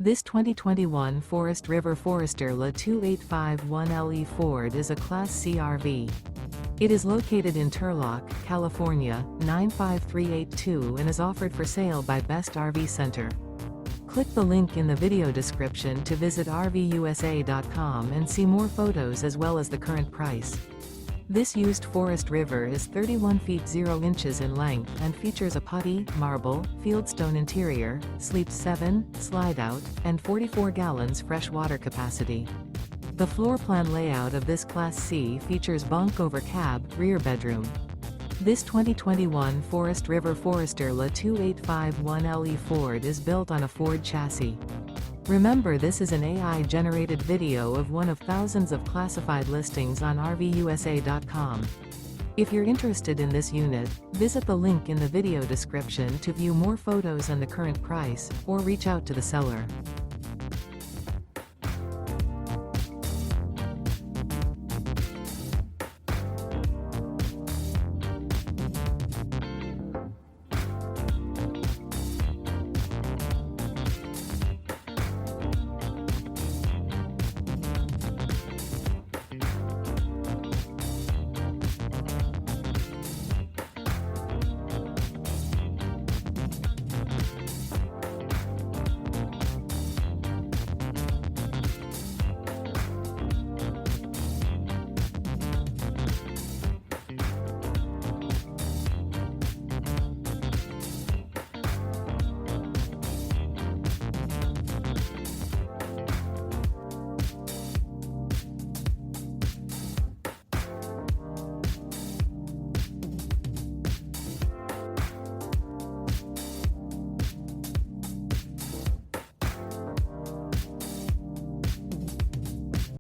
This 2021 Forest River Forester La 2851LE Ford is a Class C RV. It is located in Turlock, California, 95382 and is offered for sale by Best RV Center. Click the link in the video description to visit RVUSA.com and see more photos as well as the current price. This used Forest River is 31 feet 0 inches in length and features a putty, marble, fieldstone interior, sleeps 7, Slideout, and 44 gallons fresh water capacity. The floor plan layout of this Class C features bunk over cab, rear bedroom. This 2021 Forest River Forester La 2851LE Ford is built on a Ford chassis. Remember, this is an AI-generated video of one of thousands of classified listings on RVUSA.com. If you're interested in this unit, visit the link in the video description to view more photos and the current price, or reach out to the seller.